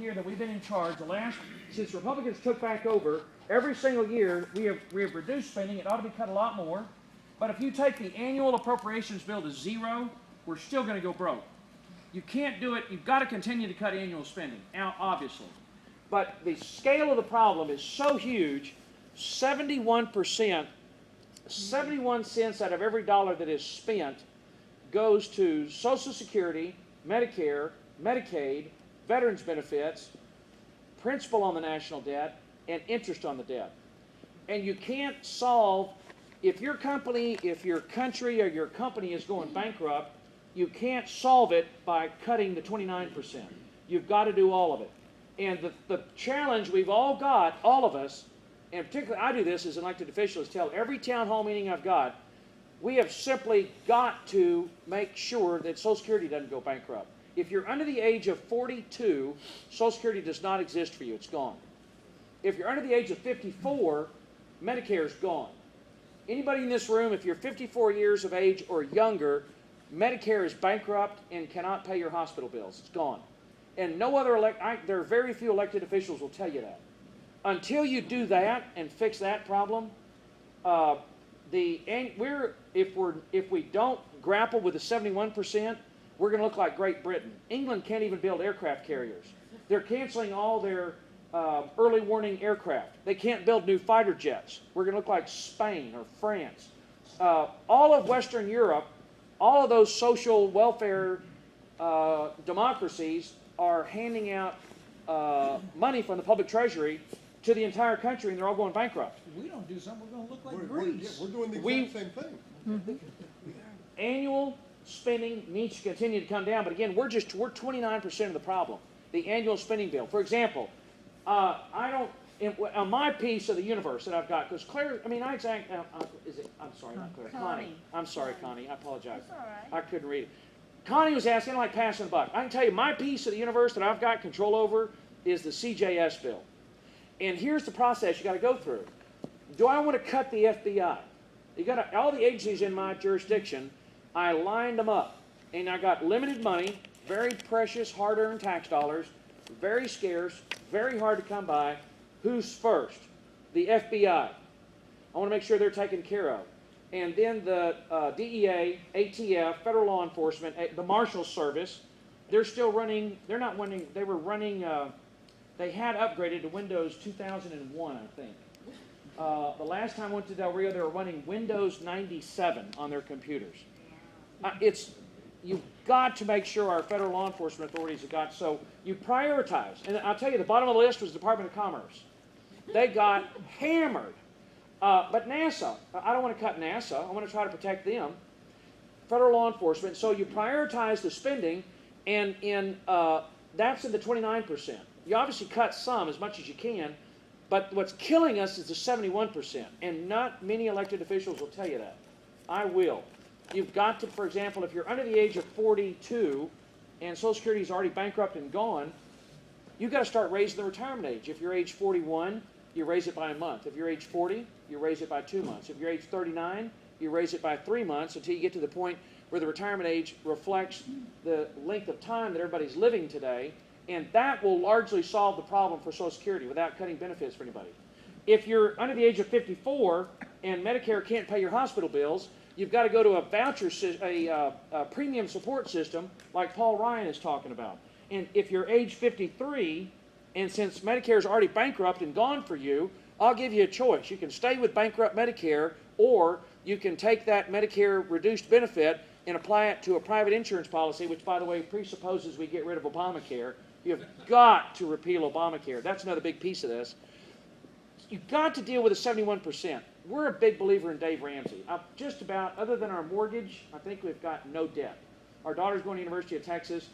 year that we've been in charge, since Republicans took back over, every single year we have reduced spending. It ought to be cut a lot more. But if you take the annual appropriations bill to zero, we're still going to go broke. You can't do it. You've got to continue to cut annual spending, now, obviously. But the scale of the problem is so huge, 71%, 71 cents out of every dollar that is spent goes to Social Security, Medicare, Medicaid, veterans benefits, principal on the national debt, and interest on the debt. And you can't solve, if your country or your company is going bankrupt, you can't solve it by cutting the 29%. You've got to do all of it. And the challenge we've all got, all of us, and particularly I do this as an elected official, is tell every town hall meeting I've got, we have simply got to make sure that Social Security doesn't go bankrupt. If you're under the age of 42, Social Security does not exist for you. It's gone. If you're under the age of 54, Medicare is gone. Anybody in this room, if you're 54 years of age or younger, Medicare is bankrupt and cannot pay your hospital bills. It's gone. And no other there are very few elected officials will tell you that. Until you do that and fix that problem, if we don't grapple with the 71%, we're going to look like Great Britain. England can't even build aircraft carriers. They're canceling all their early warning aircraft. They can't build new fighter jets. We're going to look like Spain or France. All of Western Europe, all of those social welfare democracies are handing out money from the public treasury to the entire country, and they're all going bankrupt. If we don't do something, we're going to look like Greece. We're doing the exact same thing. Annual spending needs to continue to come down, but again, we're 29% of the problem. The annual spending bill. For example, on my piece of the universe that I've got, because Claire, I'm sorry, not Claire, Connie. I'm sorry, Connie, I apologize. That's all right. I couldn't read it. Connie was asking, like passing the buck. I can tell you, my piece of the universe that I've got control over is the CJS bill. And here's the process you got to go through. Do I want to cut the FBI? All the agencies in my jurisdiction, I lined them up. And I got limited money, very precious, hard-earned tax dollars, very scarce, very hard to come by. Who's first? The FBI. I want to make sure they're taken care of. And then the DEA, ATF, federal law enforcement, the Marshals Service, they're still running, they had upgraded to Windows 2001, I think. The last time I went to Del Rio, they were running Windows 97 on their computers. You've got to make sure our federal law enforcement authorities have got, so you prioritize. And I'll tell you, the bottom of the list was the Department of Commerce. They got hammered. But NASA, I don't want to cut NASA. I want to try to protect them. Federal law enforcement. So you prioritize the spending, and that's in the 29%. You obviously cut some as much as you can, but what's killing us is the 71%. And not many elected officials will tell you that. I will. You've got to, for example, if you're under the age of 42 and Social Security is already bankrupt and gone, you've got to start raising the retirement age. If you're age 41, you raise it by a month. If you're age 40, you raise it by 2 months. If you're age 39, you raise it by 3 months until you get to the point where the retirement age reflects the length of time that everybody's living today, and that will largely solve the problem for Social Security without cutting benefits for anybody. If you're under the age of 54 and Medicare can't pay your hospital bills, you've got to go to a voucher, a premium support system like Paul Ryan is talking about. And if you're age 53, and since Medicare is already bankrupt and gone for you, I'll give you a choice. You can stay with bankrupt Medicare, or you can take that Medicare reduced benefit and apply it to a private insurance policy, which, by the way, presupposes we get rid of Obamacare. You've got to repeal Obamacare. That's another big piece of this. You've got to deal with the 71%. We're a big believer in Dave Ramsey. Just about, other than our mortgage, I think we've got no debt. Our daughter's going to the University of Texas.